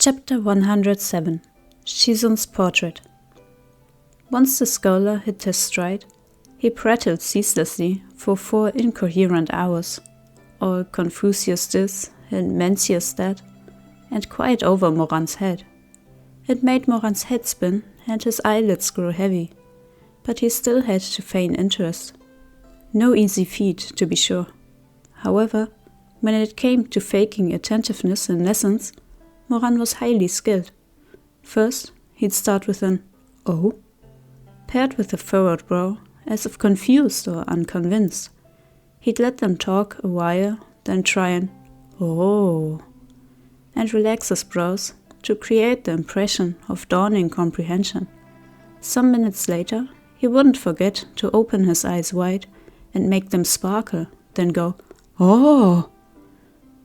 Chapter 107 Shizun's Portrait. Once the scholar hit his stride, he prattled ceaselessly for 4 incoherent hours, all Confucius this and Mencius that, and quite over Moran's head. It made Moran's head spin and his eyelids grew heavy, but he still had to feign interest. No easy feat, to be sure. However, when it came to faking attentiveness in lessons, Moran was highly skilled. First, he'd start with an "oh," paired with a furrowed brow, as if confused or unconvinced. He'd let them talk a while, then try an "oh," and relax his brows to create the impression of dawning comprehension. Some minutes later, he wouldn't forget to open his eyes wide and make them sparkle, then go "oh,"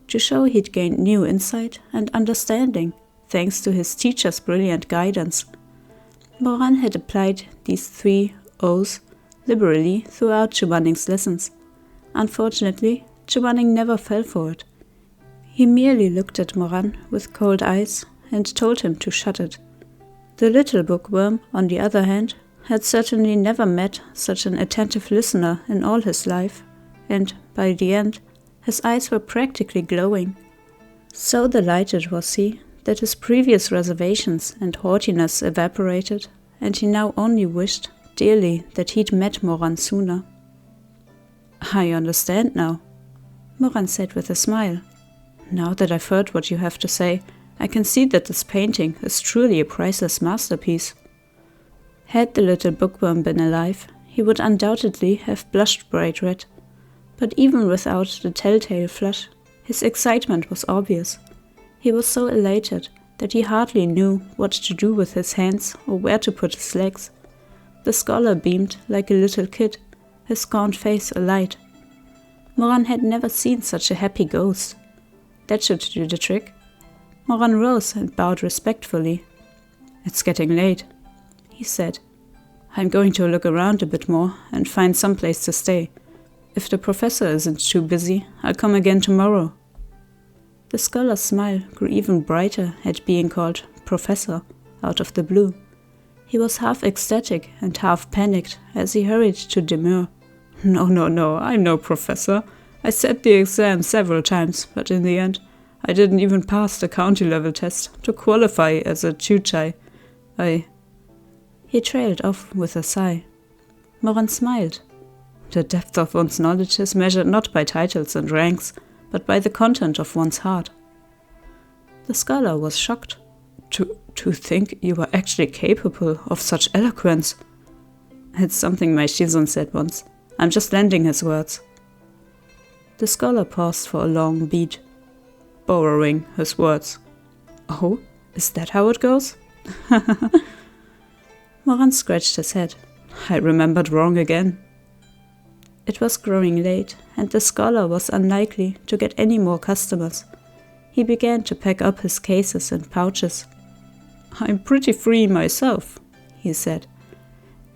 to show he'd gained new insight and understanding thanks to his teacher's brilliant guidance. Moran had applied these 3 O's liberally throughout Chu Wanning's lessons. Unfortunately, Chu Wanning never fell for it. He merely looked at Moran with cold eyes and told him to shut it. The little bookworm, on the other hand, had certainly never met such an attentive listener in all his life, and, by the end, his eyes were practically glowing. So delighted was he that his previous reservations and haughtiness evaporated, and he now only wished dearly that he'd met Moran sooner. "I understand now," Moran said with a smile. "Now that I've heard what you have to say, I can see that this painting is truly a priceless masterpiece." Had the little bookworm been alive, he would undoubtedly have blushed bright red. But even without the telltale flush, his excitement was obvious. He was so elated that he hardly knew what to do with his hands or where to put his legs. The scholar beamed like a little kid, his gaunt face alight. Moran had never seen such a happy ghost. That should do the trick. Moran rose and bowed respectfully. "It's getting late," he said. "I'm going to look around a bit more and find some place to stay. If the professor isn't too busy, I'll come again tomorrow." The scholar's smile grew even brighter at being called professor out of the blue. He was half ecstatic and half panicked as he hurried to demur. No, I'm no professor. I sat the exam several times, but in the end, I didn't even pass the county level test to qualify as a chuchai. He trailed off with a sigh. Moran smiled. The depth of one's knowledge is measured not by titles and ranks, but by the content of one's heart. The scholar was shocked. To think you were actually capable of such eloquence. It's something my Shizun said once. I'm just lending his words. The scholar paused for a long beat. Borrowing his words. "Oh, is that how it goes?" Moran scratched his head. I remembered wrong again. It was growing late, and the scholar was unlikely to get any more customers. He began to pack up his cases and pouches. "I'm pretty free myself," he said,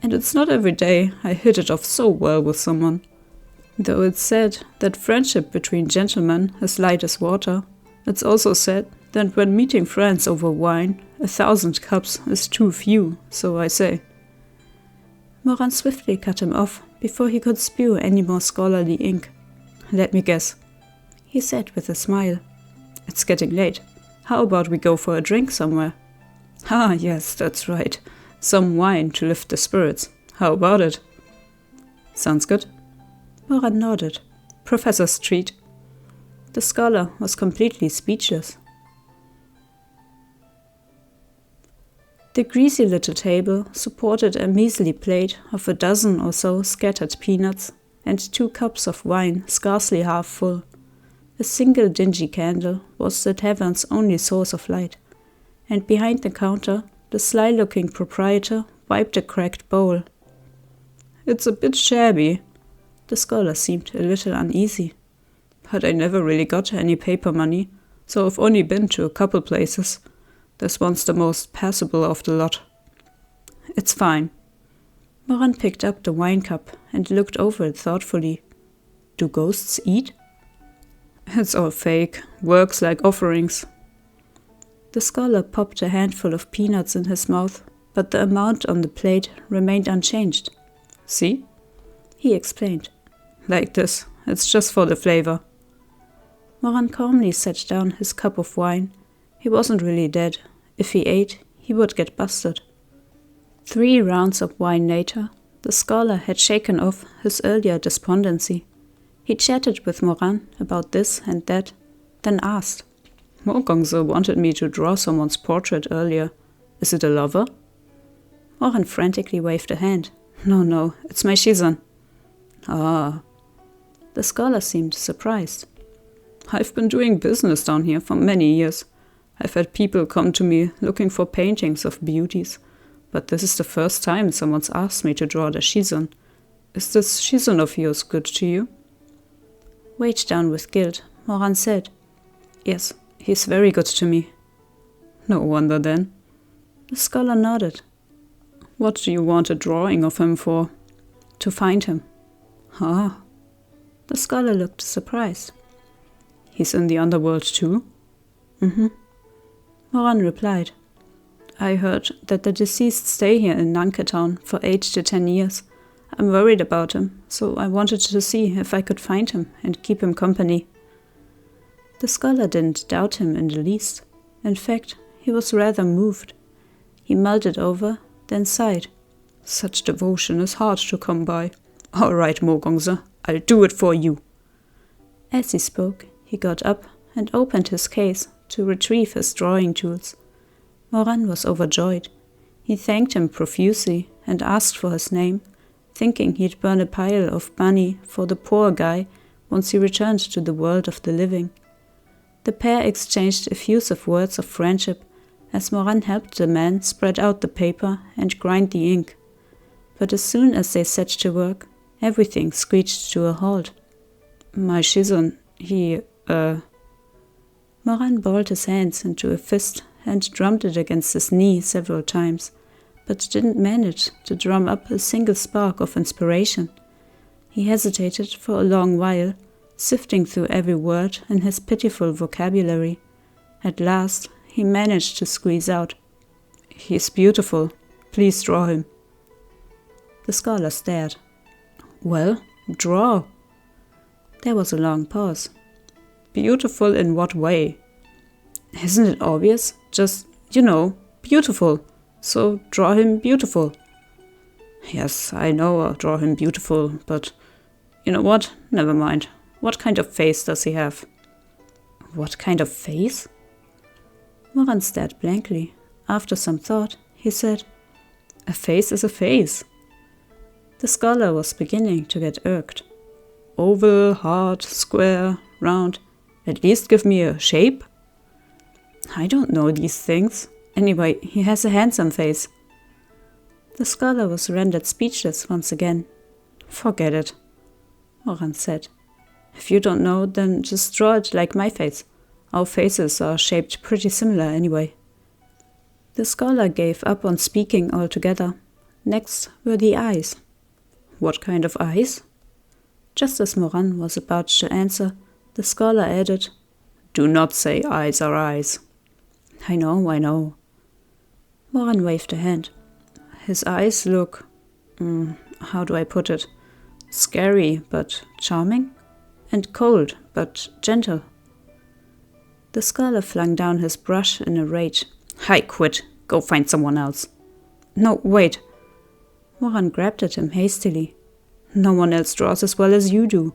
"and it's not every day I hit it off so well with someone. Though it's said that friendship between gentlemen is light as water, it's also said that when meeting friends over wine, 1,000 cups is too few, so I say." Moran swiftly cut him off before he could spew any more scholarly ink. "Let me guess," he said with a smile. "It's getting late. How about we go for a drink somewhere?" "Ah, yes, that's right. Some wine to lift the spirits. How about it?" "Sounds good." Moran nodded. Professor's treat. The scholar was completely speechless. The greasy little table supported a measly plate of a dozen or so scattered peanuts and 2 cups of wine scarcely half full. A single dingy candle was the tavern's only source of light, and behind the counter the sly-looking proprietor wiped a cracked bowl. "It's a bit shabby." The scholar seemed a little uneasy. "But I never really got any paper money, so I've only been to a couple places. This one's the most passable of the lot." "It's fine." Moran picked up the wine cup and looked over it thoughtfully. "Do ghosts eat?" "It's all fake. Works like offerings." The scholar popped a handful of peanuts in his mouth, but the amount on the plate remained unchanged. "See?" he explained. "Like this. It's just for the flavor." Moran calmly set down his cup of wine. He wasn't really dead. If he ate, he would get busted. 3 rounds of wine later, the scholar had shaken off his earlier despondency. He chatted with Moran about this and that, then asked, "Mogongse wanted me to draw someone's portrait earlier. Is it a lover?" Moran frantically waved a hand. No, it's my Shizun." "Ah." The scholar seemed surprised. "I've been doing business down here for many years. I've had people come to me looking for paintings of beauties, but this is the first time someone's asked me to draw the Shizun. Is this Shizun of yours good to you?" Weighed down with guilt, Moran said, "Yes, he's very good to me." "No wonder then." The scholar nodded. "What do you want a drawing of him for?" "To find him." "Ah." The scholar looked surprised. "He's in the underworld too?" "Mm-hmm." Moran replied, "I heard that the deceased stay here in Nanketown for 8 to 10 years. I'm worried about him, so I wanted to see if I could find him and keep him company." The scholar didn't doubt him in the least. In fact, he was rather moved. He mulled it over, then sighed. "Such devotion is hard to come by. All right, Mogongse, I'll do it for you." As he spoke, he got up and opened his case to retrieve his drawing tools. Moran was overjoyed. He thanked him profusely and asked for his name, thinking he'd burn a pile of money for the poor guy once he returned to the world of the living. The pair exchanged effusive words of friendship as Moran helped the man spread out the paper and grind the ink. But as soon as they set to work, everything screeched to a halt. "My Shizun, Moran balled his hands into a fist and drummed it against his knee several times, but didn't manage to drum up a single spark of inspiration. He hesitated for a long while, sifting through every word in his pitiful vocabulary. At last, he managed to squeeze out, "He's beautiful. Please draw him." The scholar stared. "Well, draw." There was a long pause. "Beautiful in what way?" "Isn't it obvious? Just, beautiful. So draw him beautiful." "Yes, I know I'll draw him beautiful, but you know what? Never mind. What kind of face does he have?" "What kind of face?" Moran stared blankly. After some thought, he said, "A face is a face." The scholar was beginning to get irked. "Oval, hard, square, round. At least give me a shape." "I don't know these things. Anyway, he has a handsome face." The scholar was rendered speechless once again. "Forget it," Moran said. "If you don't know, then just draw it like my face. Our faces are shaped pretty similar anyway." The scholar gave up on speaking altogether. Next were the eyes. "What kind of eyes?" Just as Moran was about to answer, the scholar added, "Do not say eyes are eyes." I know. Moran waved a hand. "His eyes look, how do I put it? Scary but charming, and cold but gentle." The scholar flung down his brush in a rage. "I quit. Go find someone else." "No, wait." Moran grabbed at him hastily. "No one else draws as well as you do."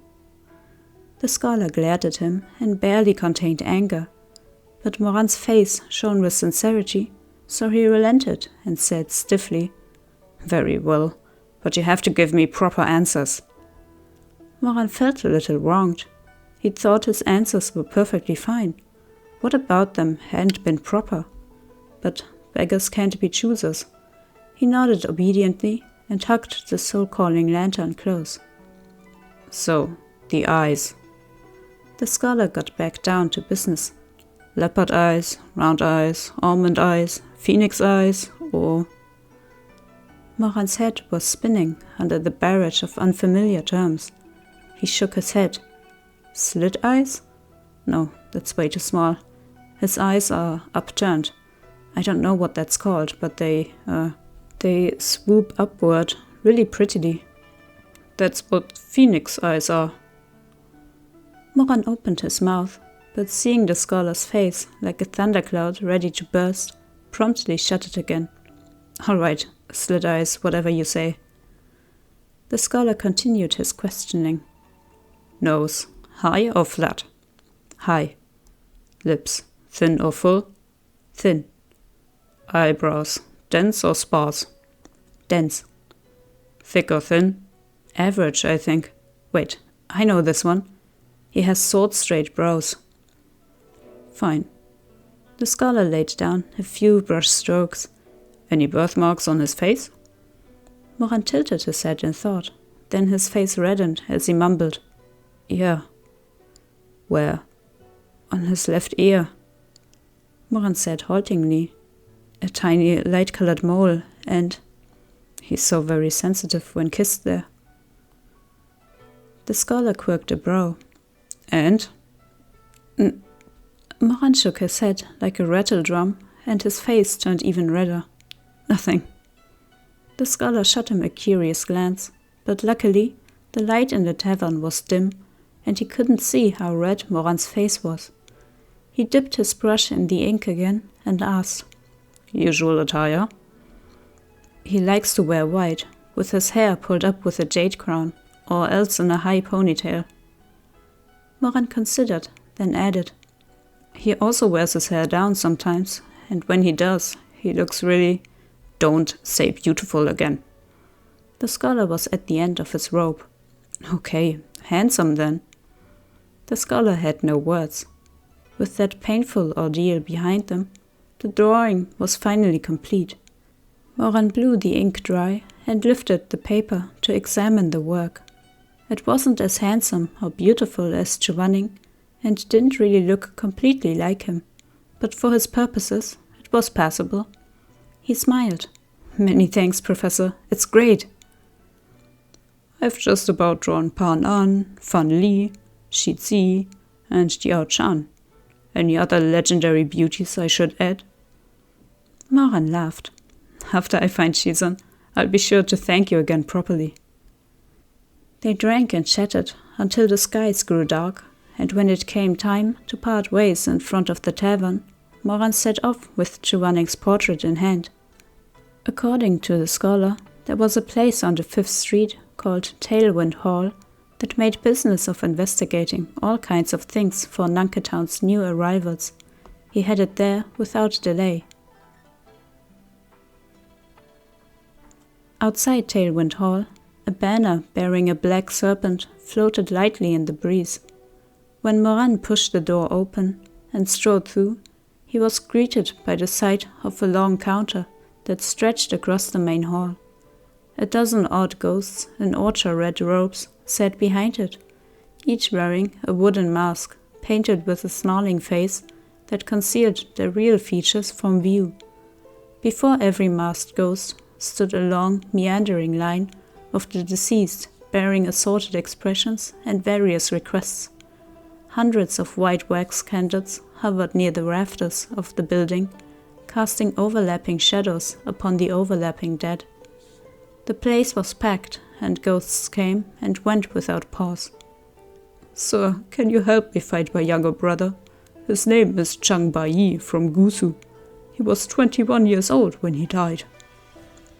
The scholar glared at him and barely contained anger. But Moran's face shone with sincerity, so he relented and said stiffly, "Very well, but you have to give me proper answers." Moran felt a little wronged. He'd thought his answers were perfectly fine. What about them hadn't been proper? But beggars can't be choosers. He nodded obediently and hugged the soul-calling lantern close. "So, the eyes." The scholar got back down to business. Leopard eyes, round eyes, almond eyes, phoenix eyes, or... Moran's head was spinning under the barrage of unfamiliar terms. He shook his head. Slit eyes? No, that's way too small. His eyes are upturned. I don't know what that's called, but they swoop upward really prettily. That's what phoenix eyes are. Moran opened his mouth, but seeing the scholar's face like a thundercloud ready to burst, promptly shut it again. All right, slit eyes, whatever you say. The scholar continued his questioning. Nose, high or flat? High. Lips, thin or full? Thin. Eyebrows, dense or sparse? Dense. Thick or thin? Average, I think. Wait, I know this one. He has sword-straight brows. Fine. The scholar laid down a few brush strokes. Any birthmarks on his face? Moran tilted his head in thought. Then his face reddened as he mumbled. Yeah. Where? On his left ear. Moran said haltingly. A tiny light-colored mole, and he's so very sensitive when kissed there. The scholar quirked a brow. And? Moran shook his head like a rattle drum, and his face turned even redder. Nothing. The scholar shot him a curious glance, but luckily the light in the tavern was dim, and he couldn't see how red Moran's face was. He dipped his brush in the ink again and asked, Usual attire? He likes to wear white, with his hair pulled up with a jade crown, or else in a high ponytail. Moran considered, then added, He also wears his hair down sometimes, and when he does, he looks really, don't say beautiful again. The scholar was at the end of his rope. Okay, handsome then. The scholar had no words. With that painful ordeal behind them, the drawing was finally complete. Moran blew the ink dry and lifted the paper to examine the work. It wasn't as handsome or beautiful as Chu Wanning, and didn't really look completely like him, but for his purposes it was passable. He smiled. Many thanks, Professor. It's great. I've just about drawn Pan An, Fan Li, Shi Zi, and Diao Chan. Any other legendary beauties I should add? Moran laughed. After I find Shizun, I'll be sure to thank you again properly. They drank and chatted until the skies grew dark, and when it came time to part ways in front of the tavern, Moran set off with Chu Wanning's portrait in hand. According to the scholar, there was a place on the 5th Street called Tailwind Hall that made business of investigating all kinds of things for Nanketown's new arrivals. He headed there without delay. Outside Tailwind Hall, a banner bearing a black serpent floated lightly in the breeze. When Moran pushed the door open and strode through, he was greeted by the sight of a long counter that stretched across the main hall. A dozen odd ghosts in orchard-red robes sat behind it, each wearing a wooden mask painted with a snarling face that concealed their real features from view. Before every masked ghost stood a long, meandering line of the deceased bearing assorted expressions and various requests. Hundreds of white wax candles hovered near the rafters of the building, casting overlapping shadows upon the overlapping dead. The place was packed, and ghosts came and went without pause. Sir, can you help me find my younger brother? His name is Chang Bai from Gusu. He was 21 years old when he died.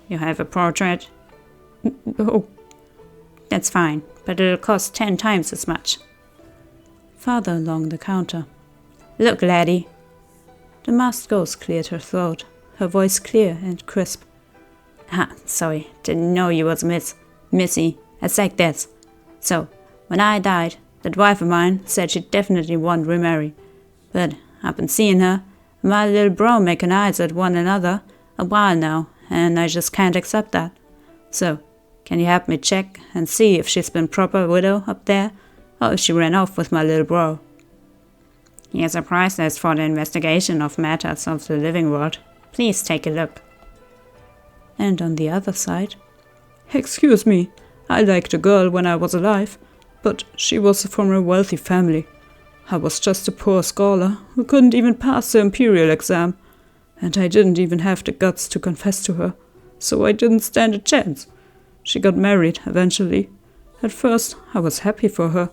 You have a portrait? No. That's fine, but it'll cost 10 times as much. Farther along the counter. Look, laddie. The masked ghost cleared her throat, her voice clear and crisp. Sorry, didn't know you was Missy. It's like this. So, when I died, that wife of mine said she definitely won't remarry. But I've been seeing her and my little bro making eyes at one another a while now, and I just can't accept that. So, can you help me check and see if she's been proper widow up there, or if she ran off with my little bro? Here's a price list for the investigation of matters of the living world. Please take a look. And on the other side, Excuse me, I liked a girl when I was alive, but she was from a wealthy family. I was just a poor scholar who couldn't even pass the imperial exam, and I didn't even have the guts to confess to her, so I didn't stand a chance. She got married eventually. At first, I was happy for her,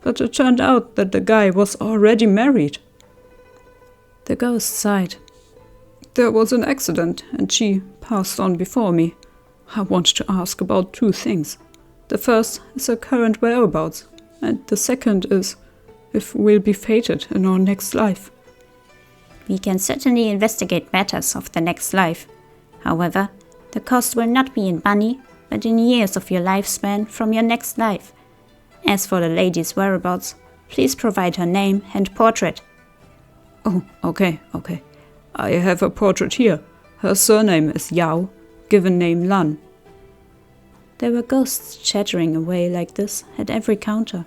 but it turned out that the guy was already married." The ghost sighed. "There was an accident, and she passed on before me. I want to ask about 2 things. The first is her current whereabouts, and the second is if we'll be fated in our next life." "We can certainly investigate matters of the next life. However, the cost will not be in money, but in years of your lifespan from your next life. As for the lady's whereabouts, please provide her name and portrait." "Oh, okay. I have her portrait here. Her surname is Yao, given name Lan." There were ghosts chattering away like this at every counter.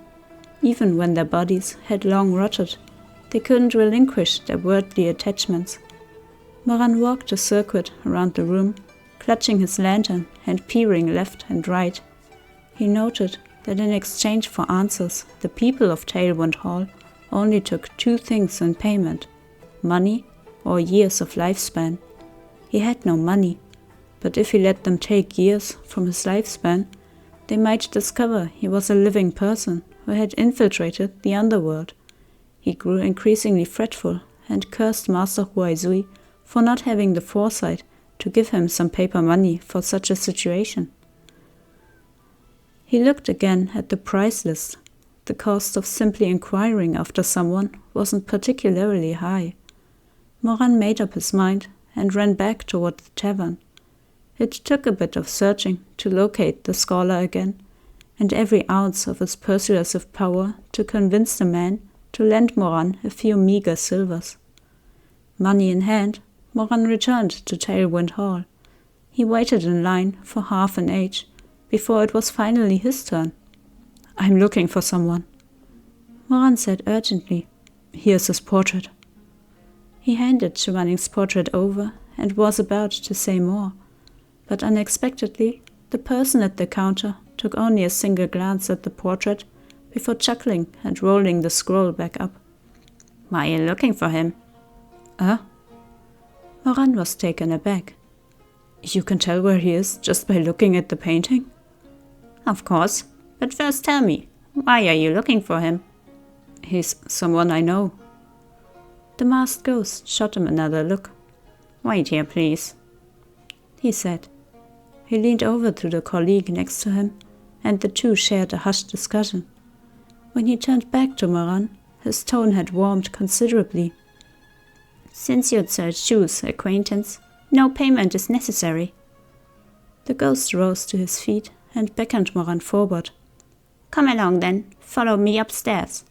Even when their bodies had long rotted, they couldn't relinquish their worldly attachments. Moran walked a circuit around the room, clutching his lantern and peering left and right. He noted that in exchange for answers, the people of Tailwind Hall only took 2 things in payment: money or years of lifespan. He had no money, but if he let them take years from his lifespan, they might discover he was a living person who had infiltrated the underworld. He grew increasingly fretful and cursed Master Huaizui for not having the foresight to give him some paper money for such a situation. He looked again at the price list. The cost of simply inquiring after someone wasn't particularly high. Moran made up his mind and ran back toward the tavern. It took a bit of searching to locate the scholar again, and every ounce of his persuasive power to convince the man to lend Moran a few meager silvers. Money in hand, Moran returned to Tailwind Hall. He waited in line for half an age before it was finally his turn. "I'm looking for someone," Moran said urgently. "Here's his portrait." He handed Chu Wanning's portrait over and was about to say more, but unexpectedly the person at the counter took only a single glance at the portrait before chuckling and rolling the scroll back up. "Why are you looking for him?" Moran was taken aback. "You can tell where he is just by looking at the painting?" "Of course. But first tell me, why are you looking for him?" "He's someone I know." The masked ghost shot him another look. "Wait here, please," he said. He leaned over to the colleague next to him, and the two shared a hushed discussion. When he turned back to Moran, his tone had warmed considerably. "Since you'd Sir Chu's acquaintance, no payment is necessary." The ghost rose to his feet and beckoned Moran forward. "Come along then, follow me upstairs."